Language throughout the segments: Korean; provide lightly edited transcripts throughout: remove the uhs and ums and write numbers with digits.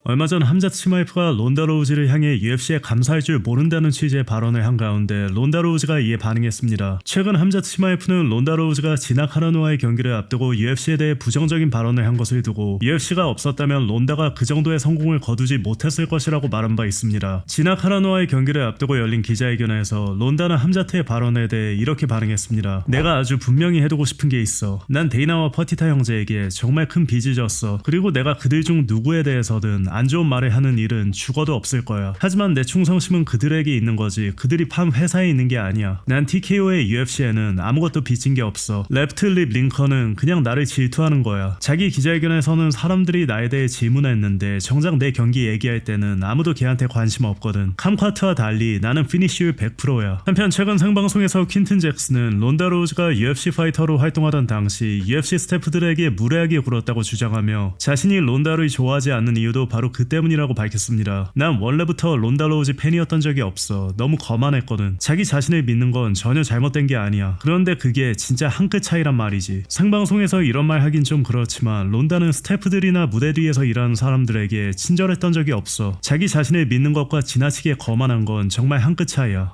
얼마 전 함자 치마이프가 론다 로우즈를 향해 UFC에 감사할 줄 모른다는 취지의 발언을 한 가운데 론다 로우즈가 이에 반응했습니다. 최근 함자 치마이프는 론다 로우즈가 지나 카라노와의 경기를 앞두고 UFC에 대해 부정적인 발언을 한 것을 두고 UFC가 없었다면 론다가 그 정도의 성공을 거두지 못했을 것이라고 말한 바 있습니다. 지나 카라노와의 경기를 앞두고 열린 기자회견에서 론다는 함자트의 발언에 대해 이렇게 반응했습니다. 내가 아주 분명히 해두고 싶은 게 있어. 난 데이나와 퍼티타 형제에게 정말 큰 빚을 졌어. 그리고 내가 그들 중 누구에 대해서든 안 좋은 말을 하는 일은 죽어도 없을 거야. 하지만 내 충성심은 그들에게 있는 거지 그들이 판 회사에 있는 게 아니야. 난 TKO의 UFC에는 아무것도 빚진 게 없어. 레프트 립 링컨은 그냥 나를 질투하는 거야. 자기 기자회견에서는 사람들이 나에 대해 질문했는데 정작 내 경기 얘기할 때는 아무도 걔한테 관심 없거든. 캄카트와 달리 나는 피니쉬율 100%야. 한편 최근 생방송에서 퀸튼 잭슨은 론다 로우즈가 UFC 파이터로 활동하던 당시 UFC 스태프들에게 무례하게 굴었다고 주장하며 자신이 론다를 좋아하지 않는 이유도 바로 그 때문이라고 밝혔습니다. 난 원래부터 론다 로우즈 팬이었던 적이 없어. 너무 거만했거든. 자기 자신을 믿는 건 전혀 잘못된 게 아니야. 그런데 그게 진짜 한 끗 차이란 말이지. 생방송에서 이런 말 하긴 좀 그렇지만 론다는 스태프들이나 무대 뒤에서 일하는 사람들에게 친절했던 적이 없어. 자기 자신을 믿는 것과 지나치게 거만한 건 정말 한 끗 차이야.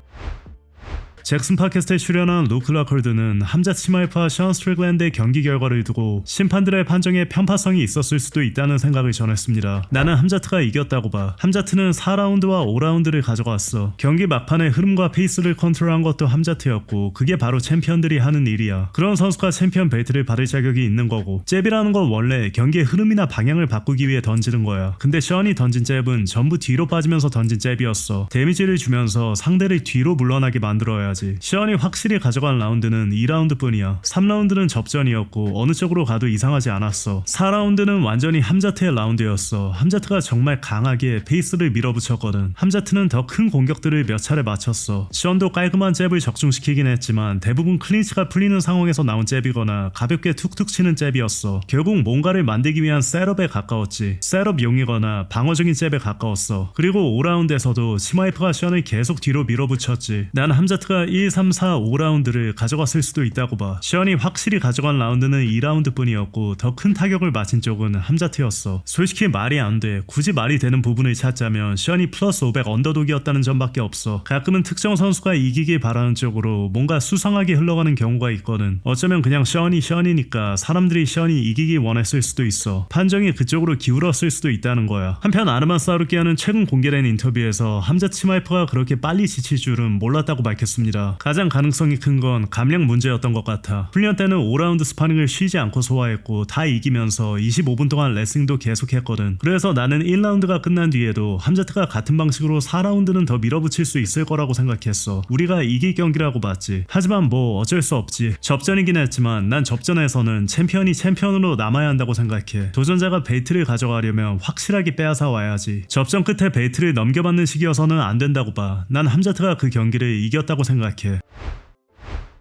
잭슨 팟캐스트에 출연한 루크 라컬드는 함자 치마이프와 션 스트릭랜드의 경기 결과를 두고 심판들의 판정에 편파성이 있었을 수도 있다는 생각을 전했습니다. 나는 함자트가 이겼다고 봐. 함자트는 4라운드와 5라운드를 가져갔어. 경기 막판에 흐름과 페이스를 컨트롤한 것도 함자트였고 그게 바로 챔피언들이 하는 일이야. 그런 선수가 챔피언 벨트를 받을 자격이 있는 거고 잽이라는 건 원래 경기의 흐름이나 방향을 바꾸기 위해 던지는 거야. 근데 션이 던진 잽은 전부 뒤로 빠지면서 던진 잽이었어. 데미지를 주면서 상대를 뒤로 물러나게 만들어야 시언이 확실히 가져간 라운드는 2라운드 뿐이야. 3라운드는 접전이었고 어느 쪽으로 가도 이상하지 않았어. 4라운드는 완전히 함자트의 라운드였어. 함자트가 정말 강하게 페이스를 밀어붙였거든. 함자트는 더 큰 공격들을 몇 차례 맞췄어. 시언도 깔끔한 잽을 적중시키긴 했지만 대부분 클린치가 풀리는 상황에서 나온 잽이거나 가볍게 툭툭 치는 잽이었어. 결국 뭔가를 만들기 위한 셋업에 가까웠지. 셋업용이거나 방어적인 잽에 가까웠어. 그리고 5라운드에서도 치마이프가 시언을 계속 뒤로 밀어붙였지. 난 함자트가 1, 3, 4, 5라운드를 가져갔을 수도 있다고 봐. 시언이 확실히 가져간 라운드는 2라운드 뿐이었고 더 큰 타격을 맞힌 쪽은 함자트였어. 솔직히 말이 안 돼. 굳이 말이 되는 부분을 찾자면 시언이 플러스 500 언더독이었다는 점밖에 없어. 가끔은 특정 선수가 이기길 바라는 쪽으로 뭔가 수상하게 흘러가는 경우가 있거든. 어쩌면 그냥 시언이니까 사람들이 시언이 이기길 원했을 수도 있어. 판정이 그쪽으로 기울었을 수도 있다는 거야. 한편 아르만 사루키아는 최근 공개된 인터뷰에서 함자 치마이프가 그렇게 빨리 지칠 줄은 몰랐다고 밝혔습니다. 가장 가능성이 큰 건 감량 문제였던 것 같아. 훈련 때는 5라운드 스파링을 쉬지 않고 소화했고 다 이기면서 25분 동안 레슬링도 계속했거든. 그래서 나는 1라운드가 끝난 뒤에도 함자트가 같은 방식으로 4라운드는 더 밀어붙일 수 있을 거라고 생각했어. 우리가 이길 경기라고 봤지. 하지만 뭐 어쩔 수 없지. 접전이긴 했지만 난 접전에서는 챔피언이 챔피언으로 남아야 한다고 생각해. 도전자가 벨트를 가져가려면 확실하게 빼앗아 와야지. 접전 끝에 벨트를 넘겨받는 식이어서는 안 된다고 봐. 난 함자트가 그 경기를 이겼다고 생각해.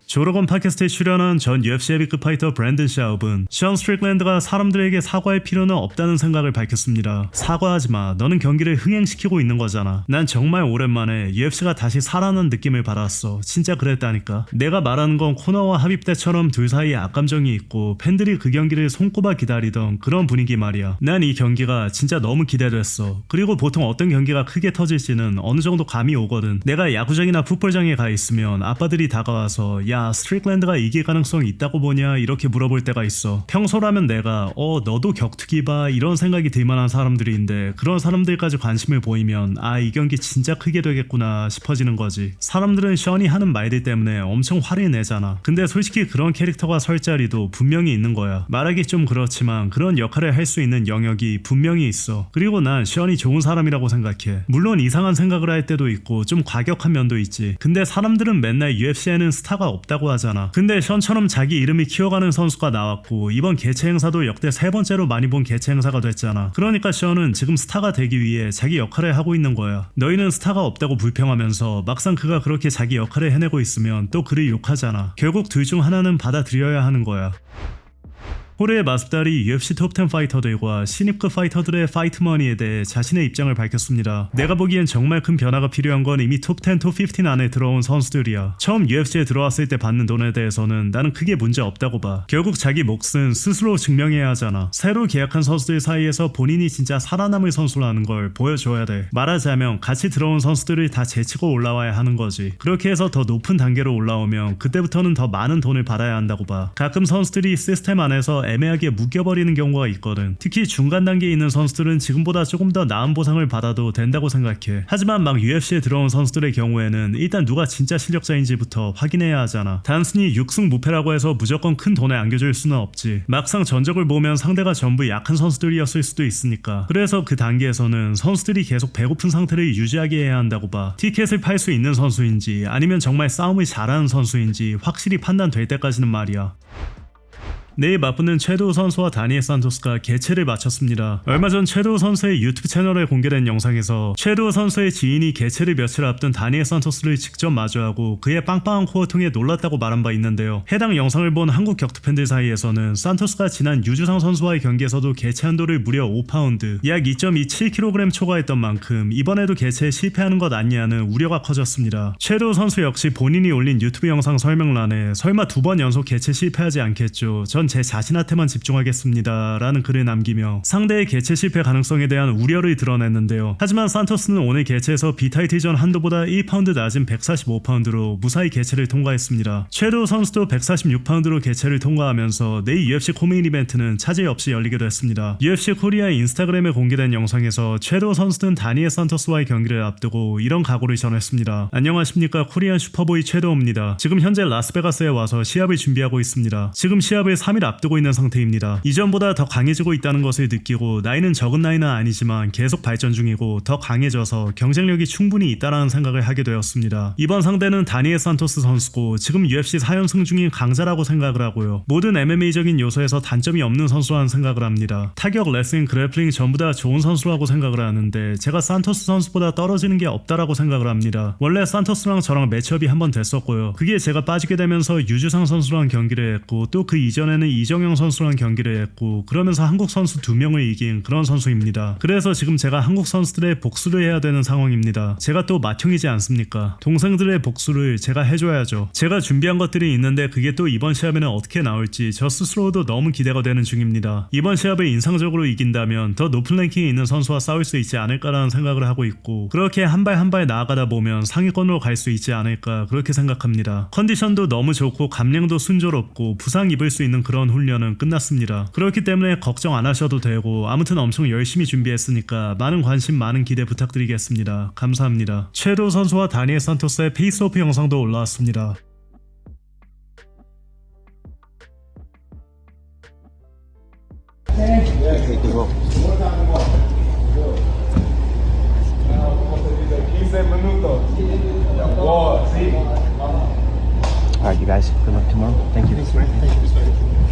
조로건 팟캐스트에 출연한 전 UFC 헤비급 파이터 브랜든 샤웁은 션 스트릭랜드가 사람들에게 사과할 필요는 없다는 생각을 밝혔습니다. 사과하지 마. 너는 경기를 흥행시키고 있는 거잖아. 난 정말 오랜만에 UFC가 다시 살아난 느낌을 받았어. 진짜 그랬다니까. 내가 말하는 건 코너와 합입 때처럼 둘 사이에 악감정이 있고 팬들이 그 경기를 손꼽아 기다리던 그런 분위기 말이야. 난 이 경기가 진짜 너무 기대됐어. 그리고 보통 어떤 경기가 크게 터질지는 어느 정도 감이 오거든. 내가 야구장이나 풋볼장에 가 있으면 아빠들이 다가와서 야 스트릭랜드가 이길 가능성이 있다고 보냐 이렇게 물어볼 때가 있어. 평소라면 내가 너도 격투기 봐 이런 생각이 들만한 사람들인데 그런 사람들까지 관심을 보이면 이 경기 진짜 크게 되겠구나 싶어지는 거지. 사람들은 션이 하는 말들 때문에 엄청 화를 내잖아. 근데 솔직히 그런 캐릭터가 설 자리도 분명히 있는 거야. 말하기 좀 그렇지만 그런 역할을 할 수 있는 영역이 분명히 있어. 그리고 난 션이 좋은 사람이라고 생각해. 물론 이상한 생각을 할 때도 있고 좀 과격한 면도 있지. 근데 사람들은 맨날 UFC에는 스타가 없다고 하잖아. 근데 션처럼 자기 이름이 키워가는 선수가 나왔고 이번 개최 행사도 역대 3번째로 많이 본 개최 행사가 됐잖아. 그러니까 션은 지금 스타가 되기 위해 자기 역할을 하고 있는 거야. 너희는 스타가 없다고 불평하면서 막상 그가 그렇게 자기 역할을 해내고 있으면 또 그를 욕하잖아. 결국 둘 중 하나는 받아들여야 하는 거야. 호르헤 마스비달이 UFC 톱10 파이터들과 신입급 파이터들의 파이트머니에 대해 자신의 입장을 밝혔습니다. 내가 보기엔 정말 큰 변화가 필요한 건 이미 톱10, 톱15 안에 들어온 선수들이야. 처음 UFC에 들어왔을 때 받는 돈에 대해서는 나는 크게 문제 없다고 봐. 결국 자기 몫은 스스로 증명해야 하잖아. 새로 계약한 선수들 사이에서 본인이 진짜 살아남을 선수라는 걸 보여줘야 돼. 말하자면 같이 들어온 선수들을 다 제치고 올라와야 하는 거지. 그렇게 해서 더 높은 단계로 올라오면 그때부터는 더 많은 돈을 받아야 한다고 봐. 가끔 선수들이 시스템 안에서 애매하게 묶여버리는 경우가 있거든. 특히 중간 단계에 있는 선수들은 지금보다 조금 더 나은 보상을 받아도 된다고 생각해. 하지만 막 UFC에 들어온 선수들의 경우에는 일단 누가 진짜 실력자인지부터 확인해야 하잖아. 단순히 6승 무패라고 해서 무조건 큰 돈을 안겨줄 수는 없지. 막상 전적을 보면 상대가 전부 약한 선수들이었을 수도 있으니까. 그래서 그 단계에서는 선수들이 계속 배고픈 상태를 유지하게 해야 한다고 봐. 티켓을 팔 수 있는 선수인지 아니면 정말 싸움을 잘하는 선수인지 확실히 판단될 때까지는 말이야. 내일 맞붙는 최도우 선수와 다니엘 산토스가 개최를 마쳤습니다. 얼마 전 최도우 선수의 유튜브 채널에 공개된 영상에서 최도우 선수의 지인이 개최를 며칠 앞둔 다니엘 산토스를 직접 마주하고 그의 빵빵한 코어 통해 놀랐다고 말한 바 있는데요. 해당 영상을 본 한국 격투 팬들 사이에서는 산토스가 지난 유주상 선수와의 경기에서도 개최 한도를 무려 5파운드, 약 2.27kg 초과했던 만큼 이번에도 개최에 실패하는 것 아니냐는 우려가 커졌습니다. 최도우 선수 역시 본인이 올린 유튜브 영상 설명란에 설마 2번 연속 개최 실패하지 않겠죠. 전 제 자신한테만 집중하겠습니다 라는 글을 남기며 상대의 개최 실패 가능성에 대한 우려를 드러냈는데요. 하지만 산토스는 오늘 개최에서 비타이틀전 한도보다 1파운드 낮은 145파운드로 무사히 개최를 통과했습니다. 최도우 선수도 146파운드로 개최를 통과하면서 내일 UFC 코메인 이벤트는 차질 없이 열리기도 했습니다. UFC 코리아 인스타그램에 공개된 영상에서 최도우 선수는 다니엘 산토스와의 경기를 앞두고 이런 각오를 전했습니다. 안녕하십니까, 코리안 슈퍼보이 최도우입니다. 지금 현재 라스베가스에 와서 시합을 준비하고 있습니다. 지금 시합을 3일 앞두고 있는 상태입니다. 이전보다 더 강해지고 있다는 것을 느끼고 나이는 적은 나이는 아니지만 계속 발전 중이고 더 강해져서 경쟁력이 충분히 있다라는 생각을 하게 되었습니다. 이번 상대는 다니엘 산토스 선수고 지금 UFC 4연승 중인 강자라고 생각을 하고요. 모든 MMA적인 요소에서 단점이 없는 선수라는 생각을 합니다. 타격, 레슬링, 그래플링 전부 다 좋은 선수라고 생각을 하는데 제가 산토스 선수보다 떨어지는 게 없다라고 생각을 합니다. 원래 산토스랑 저랑 매치업이 한번 됐었고요. 그게 제가 빠지게 되면서 유주상 선수랑 경기를 했고 또 그 이전에는 이정영 선수랑 경기를 했고 그러면서 한국 선수 2명을 이긴 그런 선수입니다. 그래서 지금 제가 한국 선수들의 복수를 해야 되는 상황입니다. 제가 또 맏형이지 않습니까? 동생들의 복수를 제가 해줘야죠. 제가 준비한 것들이 있는데 그게 또 이번 시합에는 어떻게 나올지 저 스스로도 너무 기대가 되는 중입니다. 이번 시합을 인상적으로 이긴다면 더 높은 랭킹에 있는 선수와 싸울 수 있지 않을까라는 생각을 하고 있고 그렇게 한 발 한 발 나아가다 보면 상위권으로 갈 수 있지 않을까 그렇게 생각합니다. 컨디션도 너무 좋고 감량도 순조롭고 부상 입을 수 있는 그런 훈련은 끝났습니다. 그렇기 때문에 걱정 안 하셔도 되고 아무튼 엄청 열심히 준비했으니까 많은 관심 많은 기대 부탁드리겠습니다. 감사합니다. 최도우 선수와 다니엘 산토스의 페이스오프 영상도 올라왔습니다. All right, you guys. Good luck tomorrow. Thank you.